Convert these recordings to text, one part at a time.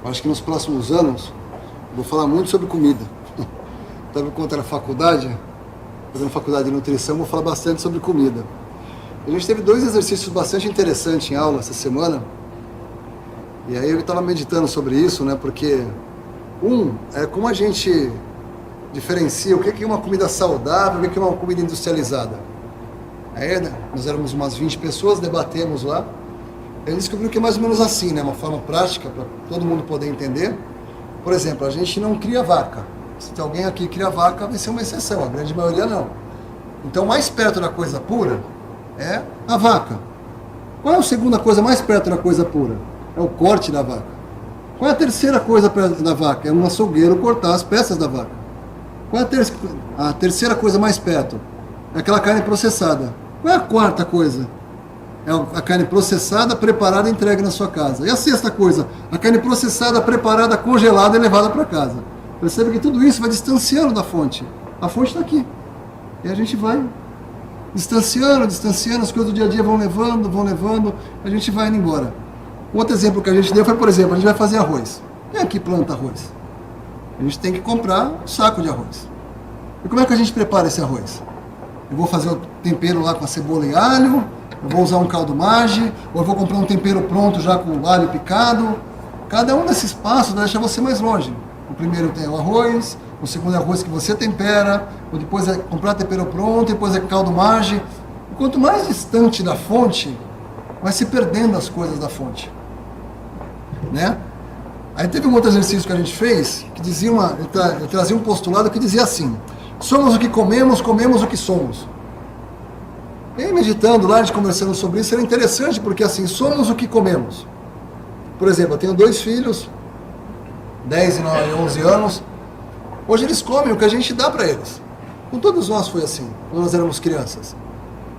Acho que nos próximos anos vou falar muito sobre comida. Estava enquanto na faculdade, fazendo faculdade de nutrição, vou falar bastante sobre comida. A gente teve 2 exercícios bastante interessantes em aula essa semana. E aí eu estava meditando sobre isso, né? Porque é como a gente diferencia o que é uma comida saudável e o que é uma comida industrializada. Aí, né, nós éramos umas 20 pessoas, debatemos lá. Ele descobriu que é mais ou menos assim, né? Uma forma prática para todo mundo poder entender. Por exemplo, a gente não cria vaca. Se tem alguém aqui que cria vaca, vai ser uma exceção. A grande maioria não. Então, mais perto da coisa pura é a vaca. Qual é a segunda coisa mais perto da coisa pura? É o corte da vaca. Qual é a terceira coisa perto da vaca? É um açougueiro cortar as peças da vaca. Qual é a terceira coisa mais perto? É aquela carne processada. Qual é a quarta coisa? É a carne processada, preparada e entregue na sua casa. E a sexta coisa? A carne processada, preparada, congelada e levada para casa. Percebe que tudo isso vai distanciando da fonte. A fonte está aqui. E a gente vai distanciando, as coisas do dia a dia vão levando, a gente vai indo embora. Outro exemplo que a gente deu foi, por exemplo, a gente vai fazer arroz. Quem aqui planta arroz? A gente tem que comprar um saco de arroz. E como é que a gente prepara esse arroz? Eu vou fazer o tempero lá com a cebola e alho, eu vou usar um caldo Maggi, ou eu vou comprar um tempero pronto já com alho picado. Cada um desses passos vai deixar você mais longe. O primeiro tem o arroz, o segundo é o arroz que você tempera, o depois é comprar tempero pronto, depois é caldo Maggi. E quanto mais distante da fonte, vai se perdendo as coisas da fonte. Né? Aí teve um outro exercício que a gente fez, que dizia ele trazia um postulado que dizia assim: somos o que comemos, comemos o que somos. E aí, meditando lá, a gente conversando sobre isso, era interessante, porque assim, somos o que comemos. Por exemplo, eu tenho 2 filhos, 10 e 11 anos. Hoje eles comem o que a gente dá para eles. Com todos nós foi assim, quando nós éramos crianças.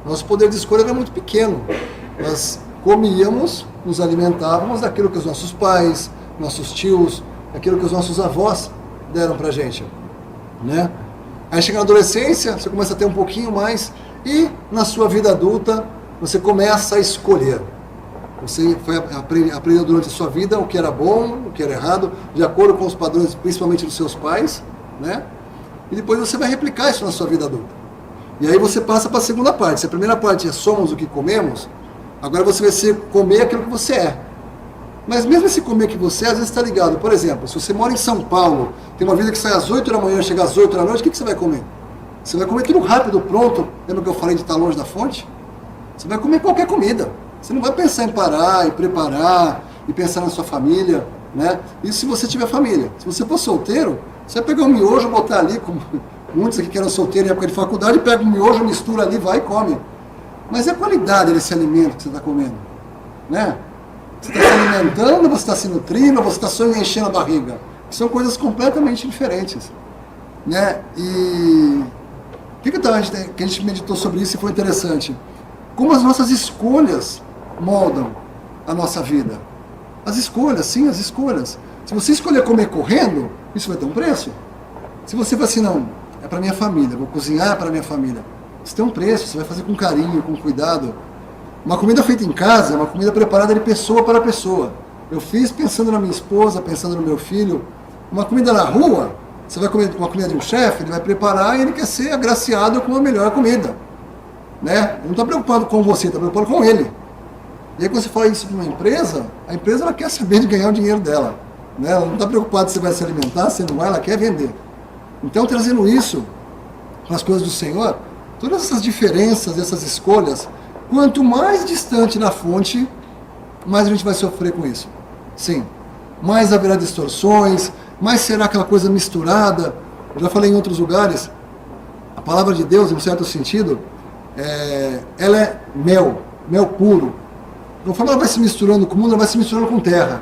Nosso poder de escolha era muito pequeno. Nós comíamos, nos alimentávamos daquilo que os nossos pais, nossos tios, daquilo que os nossos avós deram pra gente, né? Aí chega na adolescência, você começa a ter um pouquinho mais, e na sua vida adulta, você começa a escolher. Você aprendeu durante a sua vida o que era bom, o que era errado, de acordo com os padrões, principalmente dos seus pais, né? E depois você vai replicar isso na sua vida adulta. E aí você passa para a segunda parte. Se a primeira parte é somos o que comemos, agora você vai comer aquilo que você é. Mas mesmo esse comer que você é, às vezes está ligado. Por exemplo, se você mora em São Paulo, tem uma vida que sai às 8 da manhã, chega às 8 da noite, o que você vai comer? Você vai comer tudo rápido, pronto. Lembra que eu falei de estar longe da fonte? Você vai comer qualquer comida. Você não vai pensar em parar, e preparar, e pensar na sua família, né? Isso se você tiver família. Se você for solteiro, você vai pegar um miojo, botar ali, como muitos aqui que eram solteiros em época de faculdade, pega um miojo, mistura ali, vai e come. Mas é a qualidade desse alimento que você está comendo, né? Você está se alimentando, você está se nutrindo, você está só enchendo a barriga. São coisas completamente diferentes, né? E o que a gente meditou sobre isso e foi interessante? Como as nossas escolhas moldam a nossa vida. As escolhas, sim, as escolhas. Se você escolher comer correndo, isso vai ter um preço. Se você fala assim, não, é para minha família, vou cozinhar para minha família, isso tem um preço, você vai fazer com carinho, com cuidado. Uma comida feita em casa é uma comida preparada de pessoa para pessoa. Eu fiz pensando na minha esposa, pensando no meu filho. Uma comida na rua, você vai comer uma comida de um chefe, ele vai preparar e ele quer ser agraciado com a melhor comida. Né? Ele não está preocupado com você, está preocupado com ele. E aí quando você fala isso para uma empresa, a empresa ela quer saber de ganhar o dinheiro dela. Né? Ela não está preocupada se você vai se alimentar, se não vai, ela quer vender. Então, trazendo isso para as coisas do Senhor, todas essas diferenças, essas escolhas, quanto mais distante da fonte, mais a gente vai sofrer com isso. Sim. Mais haverá distorções, mais será aquela coisa misturada. Eu já falei em outros lugares, a palavra de Deus, em um certo sentido, ela é mel puro. Conforme ela vai se misturando com o mundo, ela vai se misturando com terra.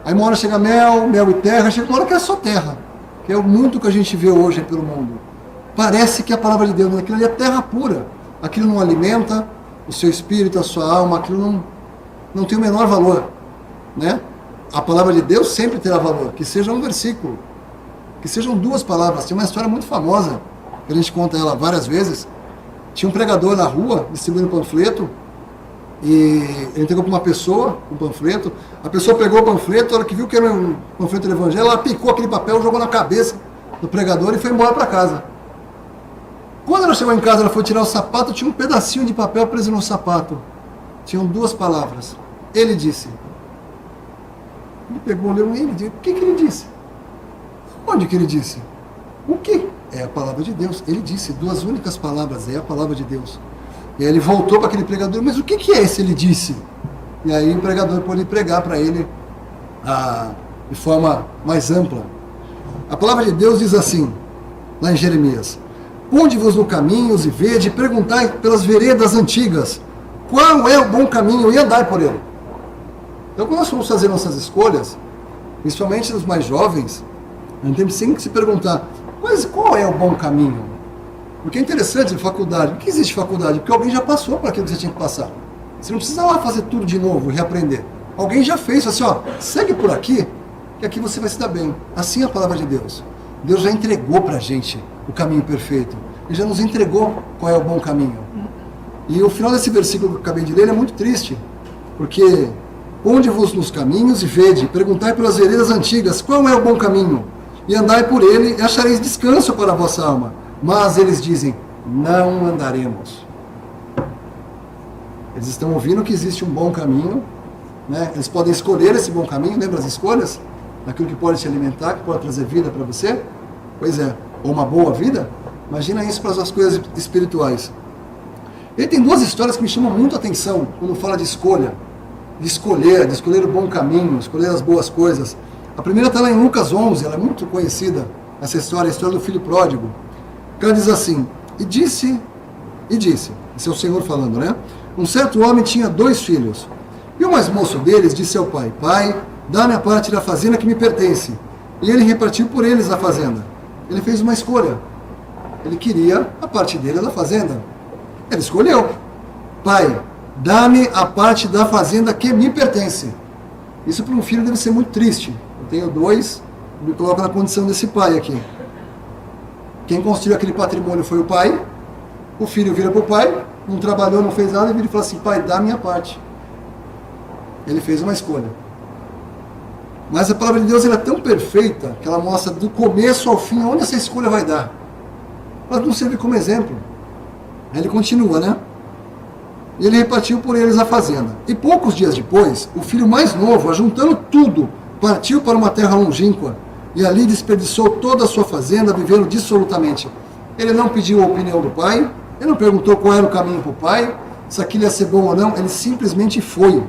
Aí uma hora chega mel e terra, chega uma hora que é só terra. Que é muito que a gente vê hoje pelo mundo. Parece que a palavra de Deus, aquilo ali é terra pura. Aquilo não alimenta o seu espírito, a sua alma, aquilo não tem o menor valor. Né? A palavra de Deus sempre terá valor, que seja um versículo, que sejam 2 palavras. Tem uma história muito famosa, que a gente conta ela várias vezes. Tinha um pregador na rua, distribuindo panfleto, E ele entregou para uma pessoa, um panfleto. A pessoa pegou o panfleto, a hora que viu que era um panfleto do evangelho, ela picou aquele papel, jogou na cabeça do pregador e foi embora para casa. Quando ela chegou em casa, ela foi tirar o sapato, tinha um pedacinho de papel preso no sapato. Tinham 2 palavras. Ele disse. Ele pegou, leu e ele disse. O que ele disse? Onde que ele disse? O que? É a palavra de Deus. Ele disse 2 únicas palavras, é a palavra de Deus. E aí ele voltou para aquele pregador, mas o que é esse? Ele disse. E aí o pregador pôde pregar para ele de forma mais ampla. A palavra de Deus diz assim, lá em Jeremias: ponde-vos no caminhos e vede, perguntai pelas veredas antigas, qual é o bom caminho e andai por ele. Então, quando nós vamos fazer nossas escolhas, principalmente os mais jovens, a gente tem sempre que se perguntar, mas qual é o bom caminho? Porque é interessante em faculdade. Por que existe faculdade? Porque alguém já passou por aquilo que você tinha que passar. Você não precisa lá fazer tudo de novo e reaprender. Alguém já fez, assim, ó, segue por aqui, que aqui você vai se dar bem. Assim é a palavra de Deus. Deus já entregou pra gente o caminho perfeito. Ele já nos entregou qual é o bom caminho. E o final desse versículo que eu acabei de ler é muito triste, porque ponde-vos nos caminhos e vede, perguntai pelas veredas antigas, qual é o bom caminho? E andai por ele e achareis descanso para a vossa alma. Mas eles dizem, não andaremos. Eles estão ouvindo que existe um bom caminho, né? Eles podem escolher esse bom caminho, lembra as escolhas? Daquilo que pode te alimentar, que pode trazer vida para você? Pois é, ou uma boa vida? Imagina isso para as coisas espirituais. Ele tem 2 histórias que me chamam muito a atenção quando fala de escolha. De escolher o bom caminho, escolher as boas coisas. A primeira está lá em Lucas 11, ela é muito conhecida, essa história, a história do filho pródigo. Ela diz assim, e disse, esse é o Senhor falando, né? Um certo homem tinha 2 filhos, e o mais moço deles disse ao pai, pai, dá-me a parte da fazenda que me pertence. E ele repartiu por eles a fazenda. Ele fez uma escolha. Ele queria a parte dele da fazenda. Ele escolheu. Pai, dá-me a parte da fazenda que me pertence. Isso para um filho deve ser muito triste. Eu tenho 2, me coloco na condição desse pai aqui. Quem construiu aquele patrimônio foi o pai. O filho vira para o pai, não trabalhou, não fez nada, e vira e fala assim, pai, dá a minha parte. Ele fez uma escolha. Mas a palavra de Deus ela é tão perfeita que ela mostra do começo ao fim onde essa escolha vai dar. Ela não serve como exemplo. Aí ele continua, né? E ele repartiu por eles a fazenda. E poucos dias depois, o filho mais novo, ajuntando tudo, partiu para uma terra longínqua e ali desperdiçou toda a sua fazenda, vivendo dissolutamente. Ele não pediu a opinião do pai, ele não perguntou qual era o caminho para o pai, se aquilo ia ser bom ou não, ele simplesmente foi.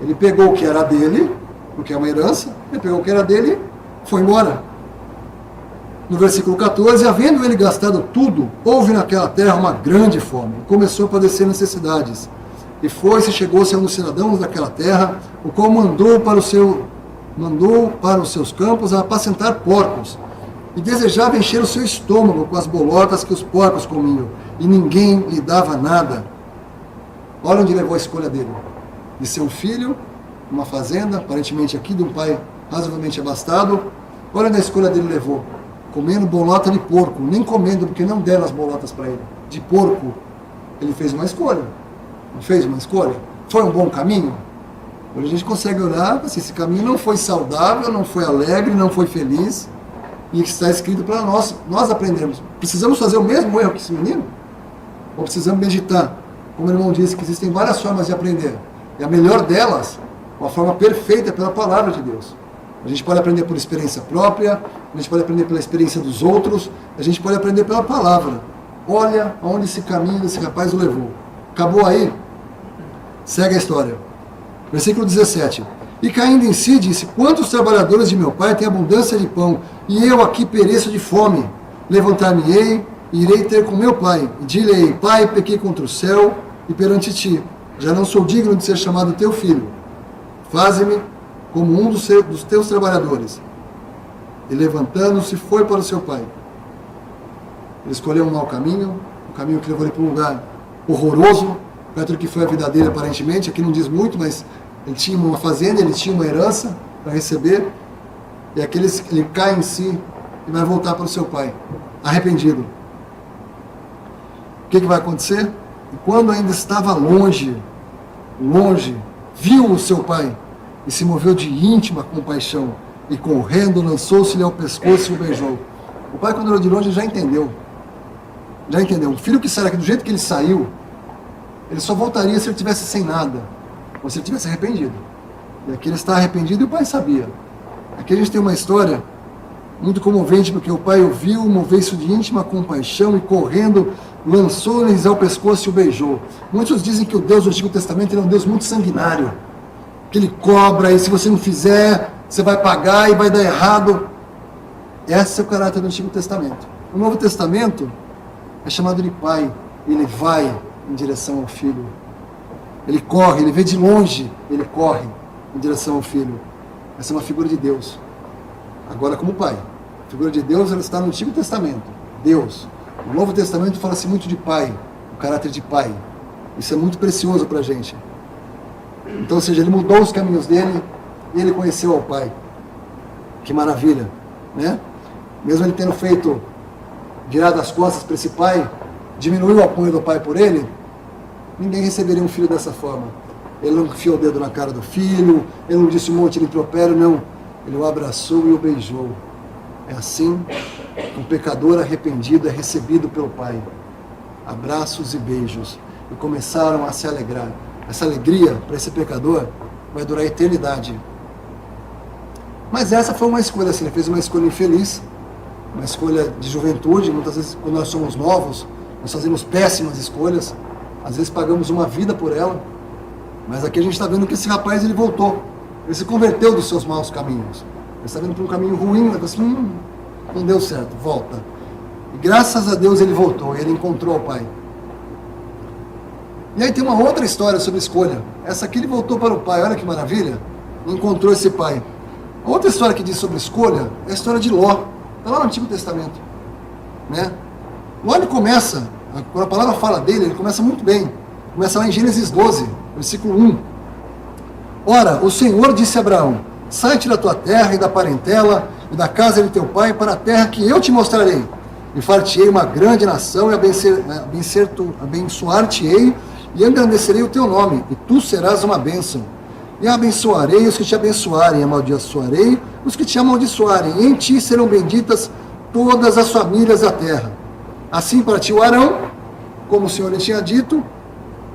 Ele pegou o que era dele, porque é uma herança, ele pegou o que era dele e foi embora. No versículo 14, havendo ele gastado tudo, houve naquela terra uma grande fome, e começou a padecer necessidades. E foi-se, chegou-se a um dos cidadãos daquela terra, o qual mandou para os seus campos a apacentar porcos, e desejava encher o seu estômago com as bolotas que os porcos comiam, e ninguém lhe dava nada. Olha onde levou a escolha dele, de ser um filho, uma fazenda, aparentemente aqui, de um pai razoavelmente abastado. Olha onde a escolha dele levou, comendo bolota de porco, nem comendo, porque não deram as bolotas para ele, de porco. Ele fez uma escolha, não fez uma escolha? Foi um bom caminho? Hoje a gente consegue olhar, assim, esse caminho não foi saudável, não foi alegre, não foi feliz, e está escrito para nós aprendermos. Precisamos fazer o mesmo erro que esse menino? Ou precisamos meditar? Como o irmão disse, que existem várias formas de aprender, e a melhor delas, uma forma perfeita, é pela palavra de Deus. A gente pode aprender por experiência própria, a gente pode aprender pela experiência dos outros, a gente pode aprender pela palavra. Olha aonde esse caminho desse rapaz o levou. Acabou aí? Segue a história. Versículo 17. E caindo em si, disse, quantos trabalhadores de meu pai têm abundância de pão, e eu aqui pereço de fome? Levantar-me-ei, e irei ter com meu pai. E dir-lhe-ei, pai, pequei contra o céu e perante ti. Já não sou digno de ser chamado teu filho. Faze-me como um dos teus trabalhadores. E levantando-se, foi para o seu pai. Ele escolheu um mau caminho, um caminho que levou ele para um lugar horroroso, perto do que foi a vida dele aparentemente. Aqui não diz muito, mas ele tinha uma fazenda, ele tinha uma herança para receber, e ele cai em si e vai voltar para o seu pai, arrependido. O que vai acontecer? E quando ainda estava longe, longe, viu o seu pai e se moveu de íntima compaixão e correndo lançou-se-lhe ao pescoço e o beijou. O pai, quando olhou de longe, já entendeu. Já entendeu. Um filho que será que do jeito que ele saiu, ele só voltaria se ele tivesse sem nada, ou se ele tivesse arrependido. E aqui ele está arrependido e o pai sabia. Aqui a gente tem uma história muito comovente, porque o pai o viu, moveu-se de íntima compaixão e correndo, lançou-lhes ao pescoço e o beijou. Muitos dizem que o Deus do Antigo Testamento ele é um Deus muito sanguinário, que ele cobra e se você não fizer, você vai pagar e vai dar errado. Esse é o caráter do Antigo Testamento. O Novo Testamento é chamado de pai, ele vai em direção ao filho. Ele corre, ele vê de longe, ele corre em direção ao filho. Essa é uma figura de Deus. Agora como pai. A figura de Deus ela está no Antigo Testamento. Deus. No Novo Testamento fala-se muito de pai, o caráter de pai. Isso é muito precioso para a gente. Então, ou seja, ele mudou os caminhos dele e ele conheceu ao pai. Que maravilha, né? Mesmo ele tendo feito, virado as costas para esse pai, diminuiu o apoio do pai por ele, ninguém receberia um filho dessa forma. Ele não enfiou o dedo na cara do filho, ele não disse um monte de impropério, não. Ele o abraçou e o beijou. É assim que um pecador arrependido é recebido pelo pai. Abraços e beijos. E começaram a se alegrar. Essa alegria para esse pecador vai durar a eternidade. Mas essa foi uma escolha assim, ele fez uma escolha infeliz, uma escolha de juventude. Muitas vezes quando nós somos novos, nós fazemos péssimas escolhas, às vezes pagamos uma vida por ela, mas aqui a gente está vendo que esse rapaz ele voltou, ele se converteu dos seus maus caminhos, ele está vendo para um caminho ruim, ele assim, não deu certo, volta. E graças a Deus ele voltou, ele encontrou o pai. E aí tem uma outra história sobre escolha. Essa aqui ele voltou para o pai, olha que maravilha, encontrou esse pai. A outra história que diz sobre escolha é a história de Ló, está lá no Antigo Testamento, né? Ló ele começa, quando a palavra fala dele, ele começa muito bem, começa lá em Gênesis 12, versículo 1. Ora, o Senhor disse a Abraão, sai-te da tua terra e da parentela e da casa de teu pai para a terra que eu te mostrarei, e far-te-ei uma grande nação e abençoar-te-ei e engrandecerei o teu nome, e tu serás uma bênção. E abençoarei os que te abençoarem, e amaldiçoarei os que te amaldiçoarem, e em ti serão benditas todas as famílias da terra. Assim partiu Arão, como o Senhor lhe tinha dito,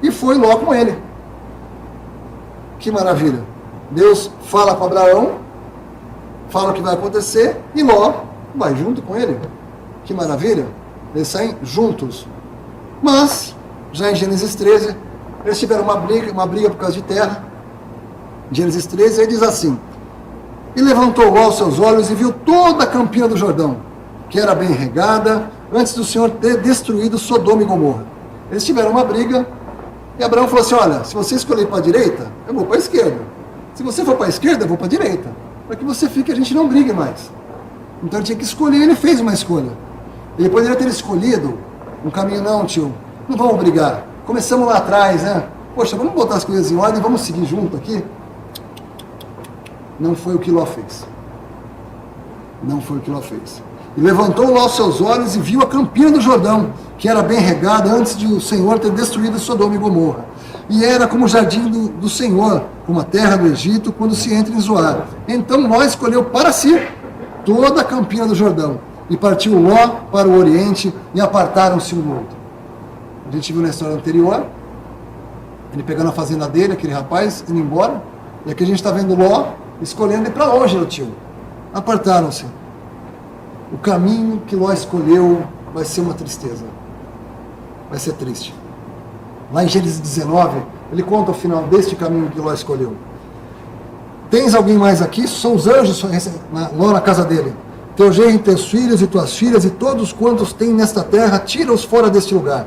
e foi Ló com ele. Que maravilha! Deus fala com Abraão, fala o que vai acontecer, e Ló vai junto com ele. Que maravilha! Eles saem juntos. Mas, já em Gênesis 13, eles tiveram uma briga por causa de terra. Gênesis 13, aí diz assim: e levantou Ló os seus olhos e viu toda a campina do Jordão, que era bem regada, antes do Senhor ter destruído Sodoma e Gomorra. Eles tiveram uma briga, e Abraão falou assim: olha, se você escolher para a direita, eu vou para a esquerda. Se você for para a esquerda, eu vou para a direita. Para que você fique, a gente não brigue mais. Então ele tinha que escolher, e ele fez uma escolha. Ele poderia ter escolhido um caminho, não, tio, não vamos brigar. Começamos lá atrás, né? Poxa, vamos botar as coisas em ordem, vamos seguir junto aqui. Não foi o que Ló fez. Não foi o que Ló fez. E levantou Ló os seus olhos e viu a campina do Jordão, que era bem regada antes de o Senhor ter destruído Sodoma e Gomorra. E era como o jardim do Senhor, como a terra do Egito, quando se entra em Zoar. Então Ló escolheu para si toda a campina do Jordão. E partiu Ló para o oriente e apartaram-se um do outro. A gente viu na história anterior, ele pegando a fazenda dele, aquele rapaz, indo embora. E aqui a gente está vendo Ló escolhendo ir para longe do tio. Apartaram-se. O caminho que Ló escolheu vai ser uma tristeza. Vai ser triste. Lá em Gênesis 19, ele conta o final deste caminho que Ló escolheu. Tens alguém mais aqui? São os anjos lá na casa dele. Teu genro, teus filhos e tuas filhas e todos quantos têm nesta terra, tira-os fora deste lugar.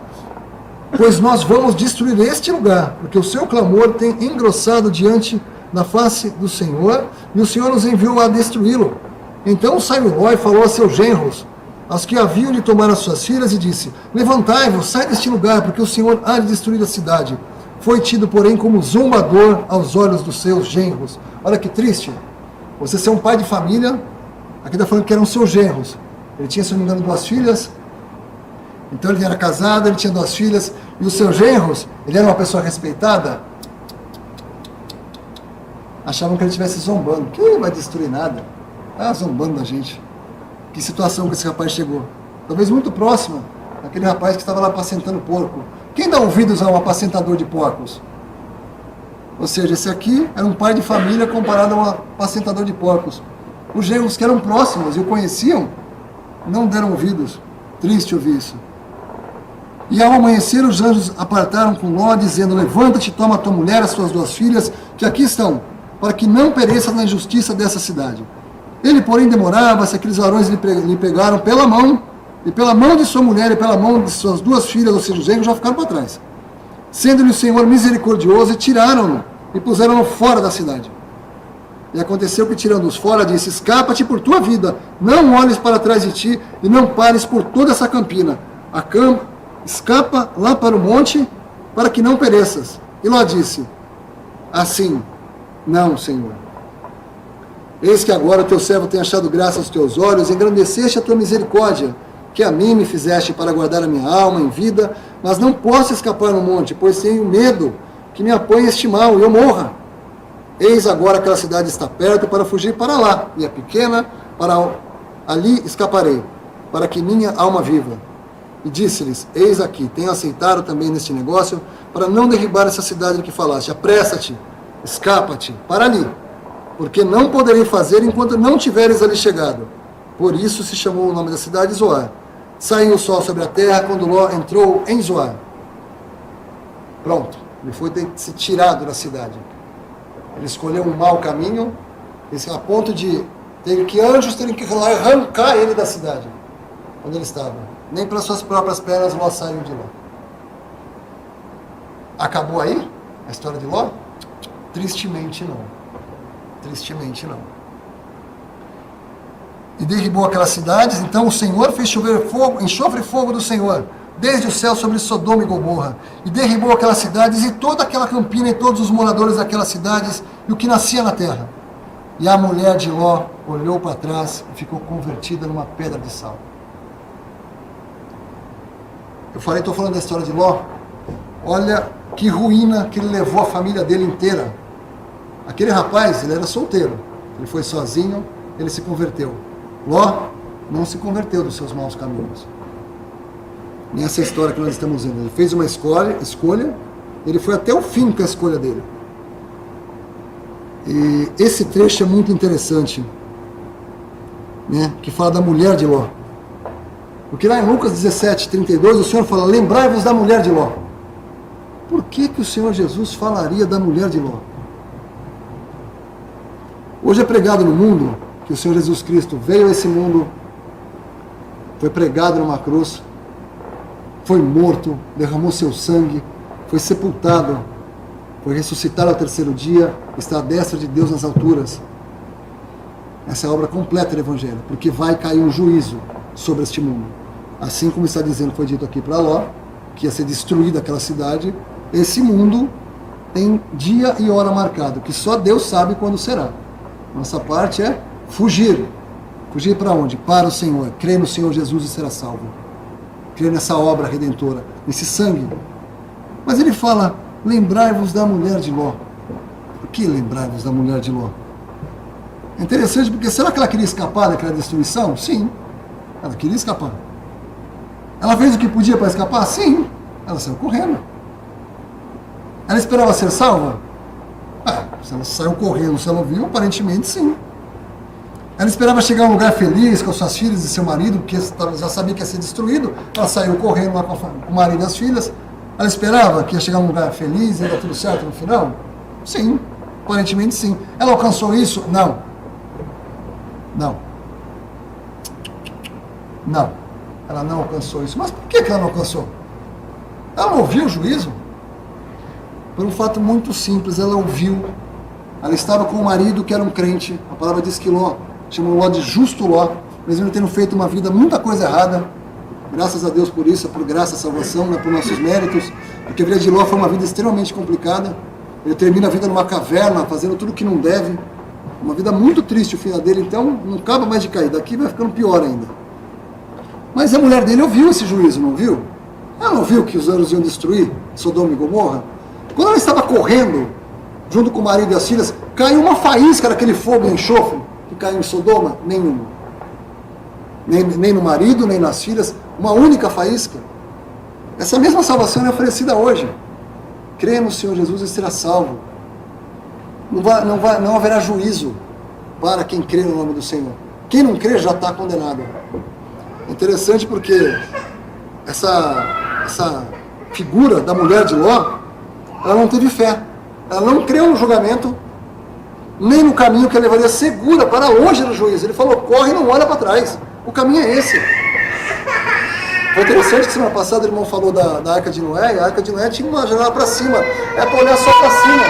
Pois nós vamos destruir este lugar, porque o seu clamor tem engrossado diante da face do Senhor, e o Senhor nos enviou a destruí-lo. Então saiu Ló e falou a seus genros, aos que haviam de tomar as suas filhas, e disse: levantai-vos, sai deste lugar, porque o Senhor há de destruir a cidade. Foi tido, porém, como zombador aos olhos dos seus genros. Olha que triste. Você ser um pai de família, aqui está falando que eram seus genros. Ele tinha, se não me engano, 2 filhas. Então ele era casado, ele tinha 2 filhas. E os seus genros, ele era uma pessoa respeitada? achavam que ele estivesse zombando. Que ele vai destruir nada. Ah, zombando da gente. Que situação que esse rapaz chegou. Talvez muito próxima daquele rapaz que estava lá apacentando porco. Quem dá ouvidos a um apacentador de porcos? Ou seja, esse aqui era um pai de família comparado a um apacentador de porcos. Os genros que eram próximos e o conheciam, não deram ouvidos. Triste ouvir isso. E ao amanhecer os anjos apartaram com Ló, dizendo: levanta-te, toma a tua mulher, as suas 2 filhas, que aqui estão, para que não pereças na injustiça dessa cidade. Ele, porém, demorava-se, aqueles varões lhe pegaram pela mão, e pela mão de sua mulher e pela mão de suas 2 filhas, ou seja, os genros já ficaram para trás. Sendo-lhe o Senhor misericordioso, e tiraram-no, e puseram-no fora da cidade. E aconteceu que, tirando-os fora, disse: escapa-te por tua vida, não olhes para trás de ti, e não pares por toda essa campina. Escapa lá para o monte, para que não pereças. E Ló disse: assim, não, Senhor. Eis que agora o teu servo tem achado graça aos teus olhos, engrandeceste a tua misericórdia, que a mim me fizeste para guardar a minha alma em vida, mas não posso escapar no monte, pois tenho medo que me apanhe este mal e eu morra. Eis agora aquela cidade está perto para fugir para lá, e é pequena, para ali escaparei, para que minha alma viva. E disse-lhes: eis aqui, tenho aceitado também neste negócio, para não derribar essa cidade de que falaste. Apressa-te, escapa-te, para ali, porque não poderei fazer enquanto não tiveres ali chegado. Por isso se chamou o nome da cidade Zoar. Saiu o sol sobre a terra quando Ló entrou em Zoar. Pronto, ele foi se tirado da cidade. Ele escolheu um mau caminho, a ponto de ter que anjos terem que arrancar ele da cidade, onde ele estava. Nem pelas suas próprias pernas Ló saiu de Ló. Acabou aí a história de Ló? Tristemente não. Tristemente não. E derribou aquelas cidades. Então o Senhor fez chover fogo, enxofre e fogo do Senhor, desde o céu sobre Sodoma e Gomorra, e derribou aquelas cidades e toda aquela campina e todos os moradores daquelas cidades e o que nascia na terra. E a mulher de Ló olhou para trás e ficou convertida numa pedra de sal. Estou falando da história de Ló. Olha que ruína que ele levou a família dele inteira. Aquele rapaz, ele era solteiro, ele foi sozinho, ele se converteu. Ló não se converteu dos seus maus caminhos. E essa é a história que nós estamos vendo. Ele fez uma escolha, ele foi até o fim com a escolha dele. E esse trecho é muito interessante, né, que fala da mulher de Ló. Porque lá em Lucas 17:32, o Senhor fala: lembrai-vos da mulher de Ló. Por que o Senhor Jesus falaria da mulher de Ló? Hoje é pregado no mundo que o Senhor Jesus Cristo veio a esse mundo, foi pregado numa cruz, foi morto, derramou seu sangue, foi sepultado, foi ressuscitado ao 3º dia, está à destra de Deus nas alturas. Essa é a obra completa do Evangelho, porque vai cair um juízo sobre este mundo. Assim como está dizendo, foi dito aqui para Ló, que ia ser destruída aquela cidade, esse mundo tem dia e hora marcado, que só Deus sabe quando será. Nossa parte é fugir. Fugir para onde? Para o Senhor. Crer no Senhor Jesus e será salvo. Crer nessa obra redentora, nesse sangue. Mas ele fala: lembrai-vos da mulher de Ló. Por que lembrai-vos da mulher de Ló? É interessante porque será que ela queria escapar daquela destruição? Sim, ela queria escapar. Ela fez o que podia para escapar? Sim, ela saiu correndo. Ela esperava ser salva? Se ela saiu correndo, se ela não viu, aparentemente sim. Ela esperava chegar a um lugar feliz com suas filhas e seu marido, porque já sabia que ia ser destruído. Ela saiu correndo lá com o marido e as filhas. Ela esperava que ia chegar a um lugar feliz e ia dar tudo certo no final? Sim, aparentemente sim. Ela alcançou isso? Não. Não. Não. Ela não alcançou isso. Mas por que ela não alcançou? Ela não ouviu o juízo? Por um fato muito simples, ela ouviu. Ela estava com um marido que era um crente. A palavra diz que Ló, chamou Ló de justo Ló, mesmo ele tendo feito uma vida, muita coisa errada. Graças a Deus por isso, é por graça a salvação, não é por nossos méritos. Porque a vida de Ló foi uma vida extremamente complicada. Ele termina a vida numa caverna, fazendo tudo que não deve. Uma vida muito triste o final dele, então não acaba mais de cair. Daqui vai ficando pior ainda. Mas a mulher dele ouviu esse juízo, não viu? Ela não viu que os anjos iam destruir Sodoma e Gomorra? Quando ela estava correndo, junto com o marido e as filhas, Caiu uma faísca daquele fogo e enxofre que caiu em Sodoma? Nenhuma. Nem no marido, nem nas filhas, uma única faísca. Essa mesma salvação é oferecida hoje. Crê no Senhor Jesus e será salvo. Não haverá juízo para quem crê no nome do Senhor. Quem não crê já está condenado. É interessante porque essa figura da mulher de Ló, ela não teve fé. Ela não creu no julgamento, nem no caminho que a levaria segura para longe do juízo. Ele falou, corre e não olha para trás. O caminho é esse. Foi interessante que semana passada o irmão falou da Arca de Noé, e a Arca de Noé tinha uma janela para cima. É para olhar só para cima.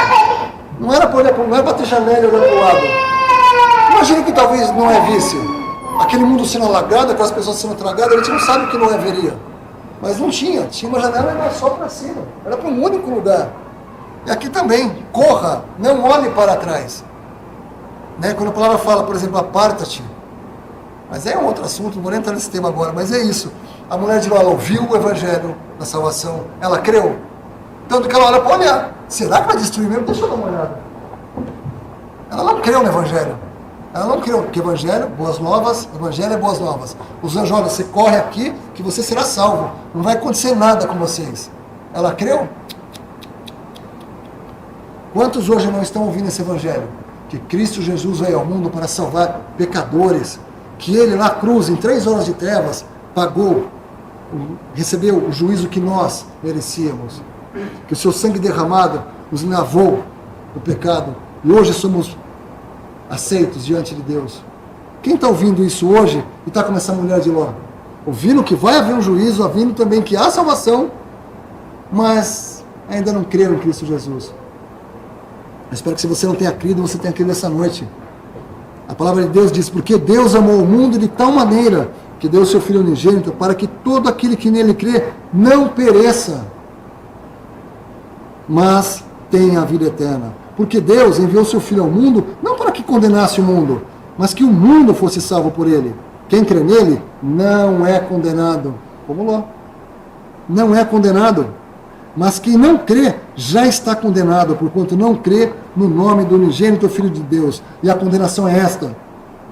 Não era para olhar não era para ter janela e olhar para o lado. Imagina que talvez Noé visse aquele mundo sendo alagado, aquelas pessoas sendo tragadas, a gente não sabe o que Noé veria. Mas não tinha uma janela, era só para cima. Era para um único lugar. E aqui também, corra, não olhe para trás. Né? Quando a palavra fala, por exemplo, aparta-te, mas é um outro assunto, não vou nem entrar nesse tema agora, mas é isso. A mulher de Ló ouviu o evangelho da salvação, ela creu. Tanto que ela olha para olhar. Será que vai destruir mesmo? Deixa eu dar uma olhada. Ela não creu no evangelho. Ela não creu, porque evangelho, boas novas, evangelho é boas novas. Os anjos, olha, você corre aqui que você será salvo. Não vai acontecer nada com vocês. Ela creu? Quantos hoje não estão ouvindo esse evangelho? Que Cristo Jesus veio ao mundo para salvar pecadores. Que Ele na cruz, em 3 horas de trevas, pagou, recebeu o juízo que nós merecíamos. Que o seu sangue derramado nos lavou do pecado. E hoje somos aceitos diante de Deus. Quem está ouvindo isso hoje e está como essa mulher de Ló? Ouvindo que vai haver um juízo, ouvindo também que há salvação, mas ainda não creram em Cristo Jesus. Eu espero que se você não tenha crido, você tenha crido essa noite. A palavra de Deus diz, porque Deus amou o mundo de tal maneira que deu o seu Filho unigênito para que todo aquele que nele crê não pereça, mas tenha a vida eterna. Porque Deus enviou o seu Filho ao mundo, não para que condenasse o mundo, mas que o mundo fosse salvo por ele. Quem crê nele não é condenado. Como Ló. Não é condenado. Mas quem não crê já está condenado, porquanto não crê no nome do unigênito Filho de Deus. E a condenação é esta,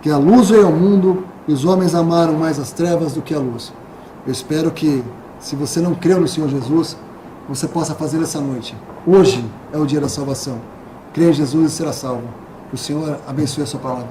que a luz veio ao mundo e os homens amaram mais as trevas do que a luz. Eu espero que, se você não creu no Senhor Jesus, você possa fazer essa noite. Hoje é o dia da salvação. Crê em Jesus e será salvo. Que o Senhor abençoe a sua palavra.